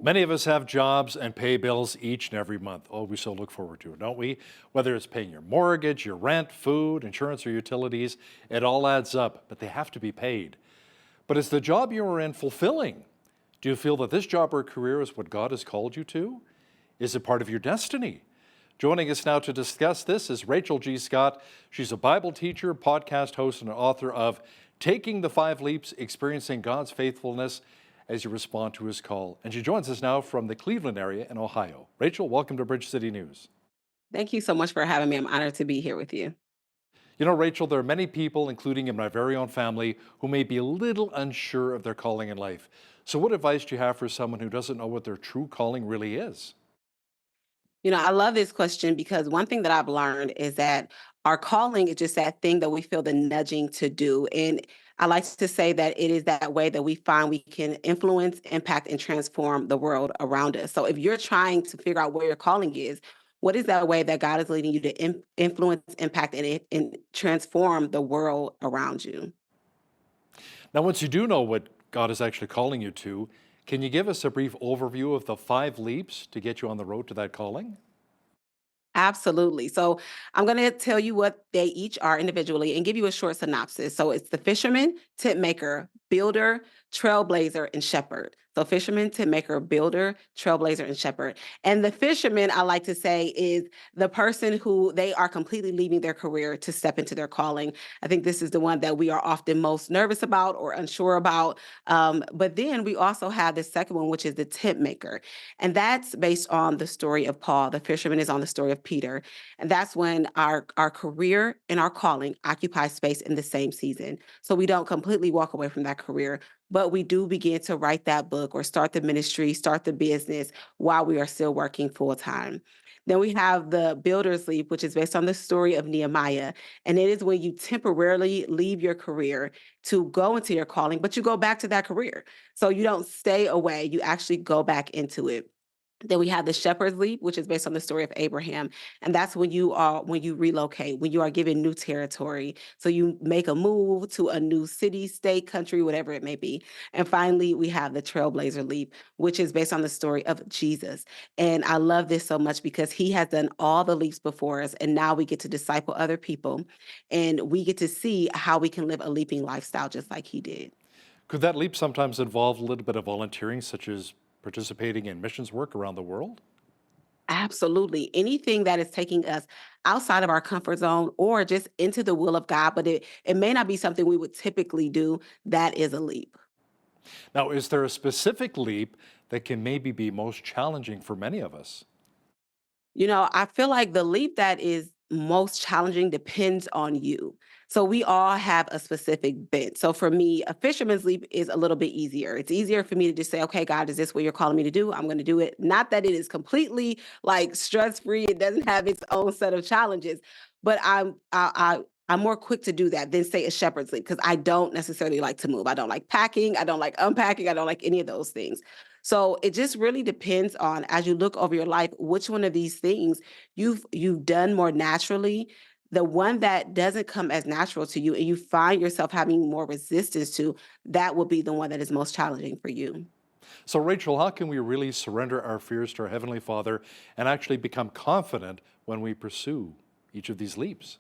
Many of us have jobs and pay bills each and every month. Oh, we so look forward to it, don't we? Whether it's paying your mortgage, your rent, food, insurance, or utilities, it all adds up, but they have to be paid. But is the job you are in fulfilling? Do you feel that this job or career is what God has called you to? Is it part of your destiny? Joining us now to discuss this is Rachel G. Scott. She's a Bible teacher, podcast host, and author of Taking the Five Leaps, Experiencing God's Faithfulness as You Respond to His Call. And she joins us now from the Cleveland area in Ohio. Rachel, welcome to Bridge City News. Thank you so much for having me. I'm honored to be here with you. You know, Rachel, there are many people, including in my very own family, who may be a little unsure of their calling in life. So what advice do you have for someone who doesn't know what their true calling really is? I love this question because one thing that I've learned is that our calling is just that thing that we feel the nudging to do. And I like to say that it is that way that we find we can influence, impact, and transform the world around us. So if you're trying to figure out where your calling is, what is that way that God is leading you to influence, impact, and transform the world around you? Now, once you do know what God is actually calling you to, can you give us a brief overview of the five leaps to get you on the road to that calling? Absolutely. So I'm going to tell you what they each are individually and give you a short synopsis. So it's the fisherman, tent maker, builder, trailblazer, and shepherd. So fisherman, tent maker, builder, trailblazer, and shepherd. And the fisherman, I like to say, is the person who they are completely leaving their career to step into their calling. I think this is the one that we are often most nervous about or unsure about. But then we also have the second one, which is the tent maker. And that's based on the story of Paul. The fisherman is on the story of Peter. And that's when our career and our calling occupy space in the same season. So we don't completely walk away from that career, but we do begin to write that book or start the ministry, start the business while we are still working full time. Then we have the builder's leap, which is based on the story of Nehemiah. And it is when you temporarily leave your career to go into your calling, but you go back to that career. So you don't stay away, you actually go back into it. Then we have the shepherd's leap, which is based on the story of Abraham. And that's when you relocate, when you are given new territory. So you make a move to a new city, state, country, whatever it may be. And finally, we have the trailblazer leap, which is based on the story of Jesus. And I love this so much because he has done all the leaps before us. And now we get to disciple other people and we get to see how we can live a leaping lifestyle just like he did. Could that leap sometimes involve a little bit of volunteering, such as participating in missions work around the world? Absolutely. Anything that is taking us outside of our comfort zone or just into the will of God, but it may not be something we would typically do, that is a leap. Now, is there a specific leap that can maybe be most challenging for many of us? I feel like the leap that is most challenging depends on you. So we all have a specific bent. So for me, a fisherman's leap is a little bit easier. It's easier for me to just say, okay, God, is this what you're calling me to do? I'm going to do it. Not that it is completely like stress free. It doesn't have its own set of challenges, but I'm more quick to do that than say a shepherd's leap because I don't necessarily like to move. I don't like packing. I don't like unpacking. I don't like any of those things. So it just really depends on as you look over your life, which one of these things you've done more naturally. The one that doesn't come as natural to you and you find yourself having more resistance to, that will be the one that is most challenging for you. So, Rachel, how can we really surrender our fears to our Heavenly Father and actually become confident when we pursue each of these leaps?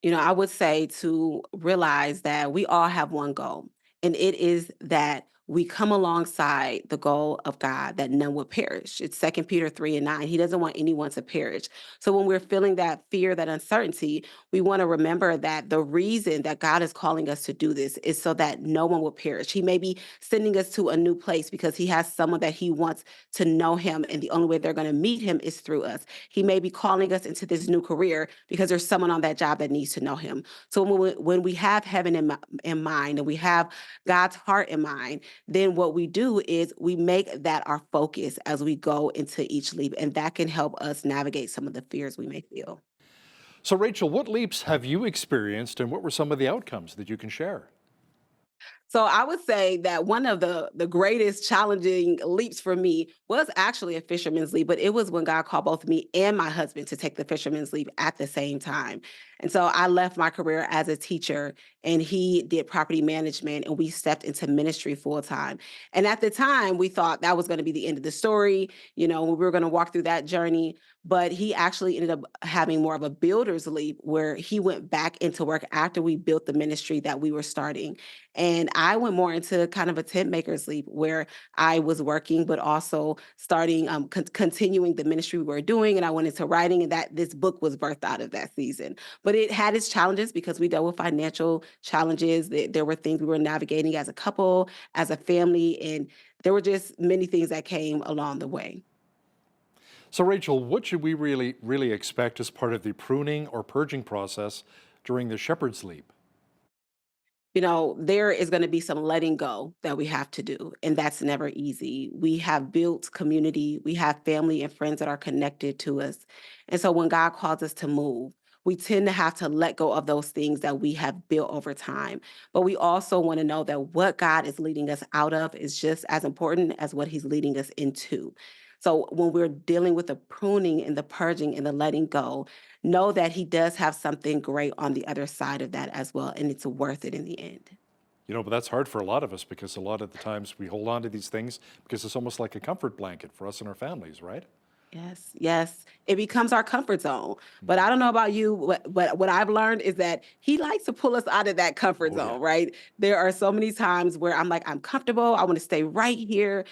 I would say to realize that we all have one goal, and it is that we come alongside the goal of God that none would perish. It's Second Peter 3:9. He doesn't want anyone to perish. So when we're feeling that fear, that uncertainty, we want to remember that the reason that God is calling us to do this is so that no one will perish. He may be sending us to a new place because he has someone that he wants to know him, and the only way they're going to meet him is through us. He may be calling us into this new career because there's someone on that job that needs to know him. So when we have heaven in mind and we have God's heart in mind, then what we do is we make that our focus as we go into each leap. And that can help us navigate some of the fears we may feel. So, Rachel, what leaps have you experienced and what were some of the outcomes that you can share? So I would say that one of the greatest challenging leaps for me was actually a fisherman's leap, but it was when God called both me and my husband to take the fisherman's leap at the same time. And so I left my career as a teacher and he did property management and we stepped into ministry full time. And at the time we thought that was going to be the end of the story, we were going to walk through that journey, but he actually ended up having more of a builder's leap where he went back into work after we built the ministry that we were starting. And I went more into kind of a tent maker's leap where I was working, but also starting, continuing the ministry we were doing. And I went into writing, and that this book was birthed out of that season. But it had its challenges because we dealt with financial challenges. There were things we were navigating as a couple, as a family, and there were just many things that came along the way. So, Rachel, what should we really expect as part of the pruning or purging process during the shepherd's leap? There is going to be some letting go that we have to do, and that's never easy. We have built community, we have family and friends that are connected to us. And so when God calls us to move, we tend to have to let go of those things that we have built over time. But we also want to know that what God is leading us out of is just as important as what He's leading us into. So when we're dealing with the pruning and the purging and the letting go, know that he does have something great on the other side of that as well, and it's worth it in the end. But that's hard for a lot of us because a lot of the times we hold on to these things because it's almost like a comfort blanket for us and our families, right? Yes, yes. It becomes our comfort zone. But Mhm. I don't know about you, but what I've learned is that he likes to pull us out of that comfort Oh, yeah. zone, right? There are so many times where I'm like, I'm comfortable. I want to stay right here.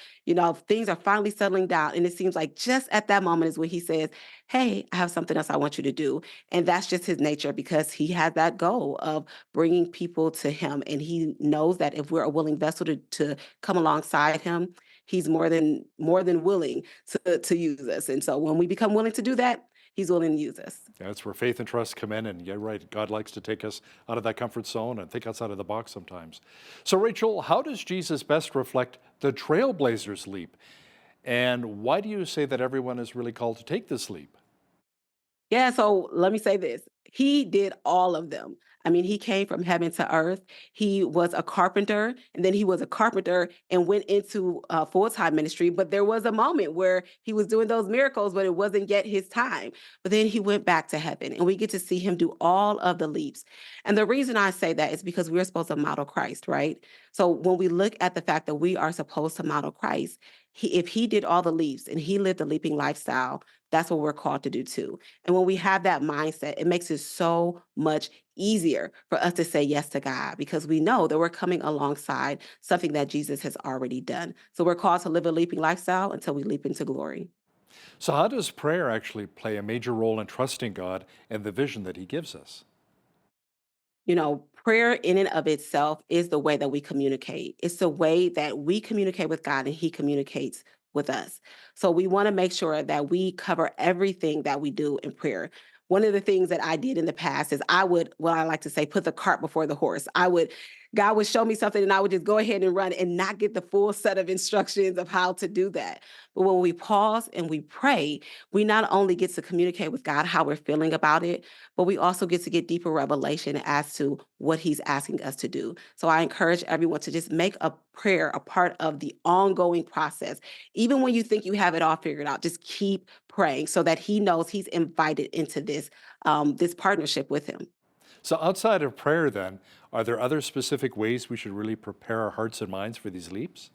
Things are finally settling down. And it seems like just at that moment is when he says, hey, I have something else I want you to do. And that's just his nature because he has that goal of bringing people to him. And he knows that if we're a willing vessel to come alongside him, he's more than willing to use us. And so when we become willing to do that, he's willing to use us. That's where faith and trust come in. And you're right, God likes to take us out of that comfort zone and think outside of the box sometimes. So, Rachel, how does Jesus best reflect the trailblazer's leap? And why do you say that everyone is really called to take this leap? Yeah, so let me say this. He did all of them. I mean, he came from heaven to earth. He was a carpenter, and then he was a carpenter and went into full-time ministry. But there was a moment where he was doing those miracles, but it wasn't yet his time. But then he went back to heaven, and we get to see him do all of the leaps. And the reason I say that is because we're supposed to model Christ, right? So when we look at the fact that we are supposed to model Christ, if he did all the leaps and he lived a leaping lifestyle, that's what we're called to do too. And when we have that mindset, it makes it so much easier for us to say yes to God because we know that we're coming alongside something that Jesus has already done. So we're called to live a leaping lifestyle until we leap into glory. So, how does prayer actually play a major role in trusting God and the vision that He gives us? Prayer in and of itself is the way that we communicate. It's the way that we communicate with God and He communicates with us. So we want to make sure that we cover everything that we do in prayer. One of the things that I did in the past is I would, what I like to say, put the cart before the horse. God would show me something and I would just go ahead and run and not get the full set of instructions of how to do that. But when we pause and we pray, we not only get to communicate with God how we're feeling about it, but we also get to get deeper revelation as to what he's asking us to do. So I encourage everyone to just make a prayer a part of the ongoing process. Even when you think you have it all figured out, just keep praying so that he knows he's invited into this partnership with him. So, outside of prayer, then, are there other specific ways we should really prepare our hearts and minds for these leaps?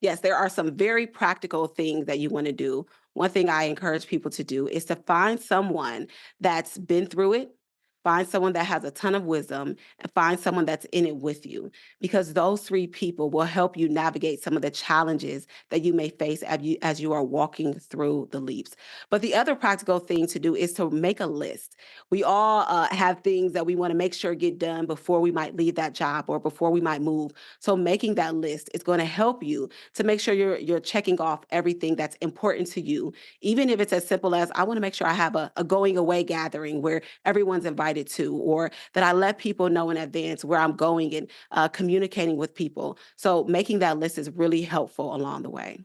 Yes, there are some very practical things that you want to do. One thing I encourage people to do is to find someone that's been through it, find someone that has a ton of wisdom, and find someone that's in it with you, because those three people will help you navigate some of the challenges that you may face as you are walking through the leaps. But the other practical thing to do is to make a list. We all have things that we want to make sure get done before we might leave that job or before we might move. So making that list is going to help you to make sure you're checking off everything that's important to you, even if it's as simple as I want to make sure I have a going away gathering where everyone's invited to, or that I let people know in advance where I'm going and communicating with people. So making that list is really helpful along the way.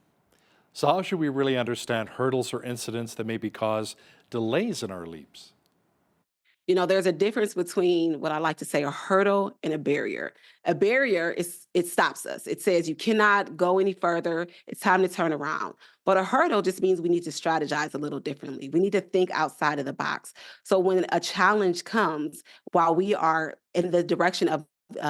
So, how should we really understand hurdles or incidents that maybe cause delays in our leaps? There's a difference between what I like to say a hurdle and a barrier. A barrier is it stops us. It says you cannot go any further. It's time to turn around. But a hurdle just means we need to strategize a little differently. We need to think outside of the box. So when a challenge comes while we are in the direction of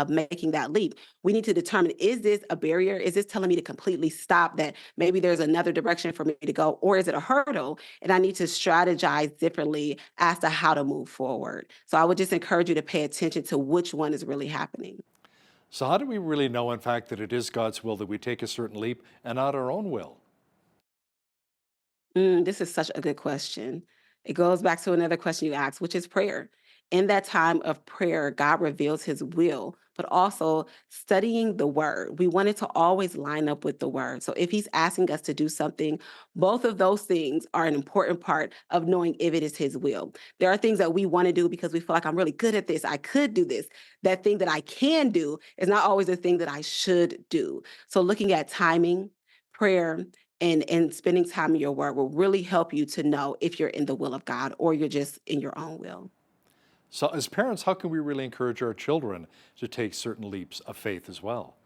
making that leap, we need to determine, is this a barrier? Is this telling me to completely stop, that maybe there's another direction for me to go? Or is it a hurdle and I need to strategize differently as to how to move forward? So I would just encourage you to pay attention to which one is really happening. So, how do we really know, in fact, that it is God's will that we take a certain leap and not our own will? This is such a good question. It goes back to another question you asked, which is prayer. In that time of prayer, God reveals his will, but also studying the word. We want it to always line up with the word. So if he's asking us to do something, both of those things are an important part of knowing if it is his will. There are things that we want to do because we feel like I'm really good at this. I could do this. That thing that I can do is not always the thing that I should do. So looking at timing, prayer, and spending time in your word will really help you to know if you're in the will of God or you're just in your own will. So, as parents, how can we really encourage our children to take certain leaps of faith as well?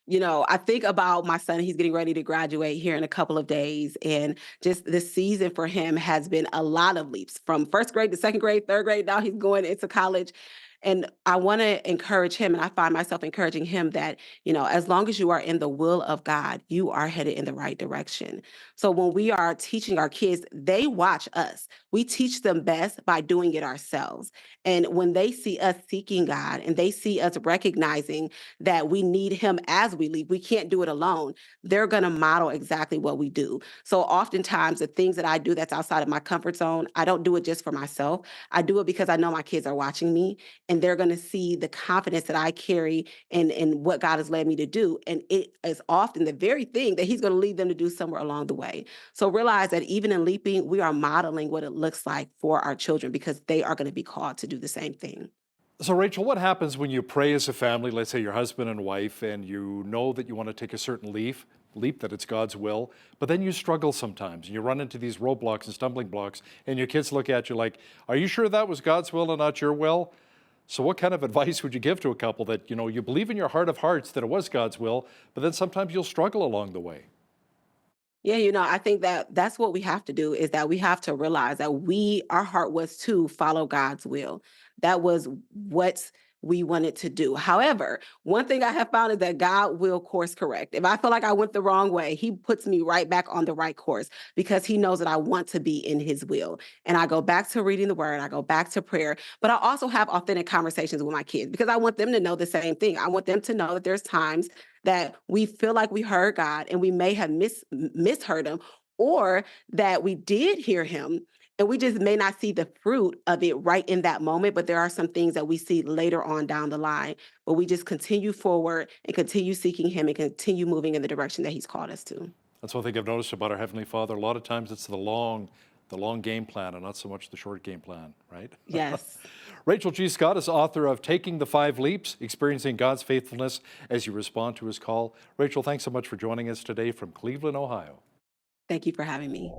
I think about my son, he's getting ready to graduate here in a couple of days. And just this season for him has been a lot of leaps from first grade to second grade, third grade. Now he's going into college. And I want to encourage him, and I find myself encouraging him that, as long as you are in the will of God, you are headed in the right direction. So when we are teaching our kids, they watch us. We teach them best by doing it ourselves. And when they see us seeking God and they see us recognizing that we need him as we lead, we can't do it alone, they're going to model exactly what we do. So oftentimes the things that I do that's outside of my comfort zone, I don't do it just for myself. I do it because I know my kids are watching me and they're going to see the confidence that I carry in what God has led me to do. And it is often the very thing that he's going to lead them to do somewhere along the way. So realize that even in leaping, we are modeling what it looks like for our children because they are going to be called to do the same thing. So, Rachel, what happens when you pray as a family, let's say your husband and wife, and you know that you want to take a certain leap that it's God's will, but then you struggle sometimes and you run into these roadblocks and stumbling blocks, and your kids look at you like, are you sure that was God's will and not your will? So what kind of advice would you give to a couple that, you believe in your heart of hearts that it was God's will, but then sometimes you'll struggle along the way? Yeah, I think that that's what we have to do is that we have to realize that our heart was to follow God's will. That was what we wanted to do. However, one thing I have found is that God will course correct. If I feel like I went the wrong way, he puts me right back on the right course because he knows that I want to be in his will. And I go back to reading the word, I go back to prayer, but I also have authentic conversations with my kids because I want them to know the same thing. I want them to know that there's times that we feel like we heard God and we may have misheard him, or that we did hear him and we just may not see the fruit of it right in that moment, but there are some things that we see later on down the line. But we just continue forward and continue seeking him and continue moving in the direction that he's called us to. That's one thing I've noticed about our Heavenly Father. A lot of times it's the long game plan and not so much the short game plan, right? Yes. Rachel G. Scott is author of Taking the 5 Leaps, Experiencing God's Faithfulness as You Respond to His Call. Rachel, thanks so much for joining us today from Cleveland, Ohio. Thank you for having me.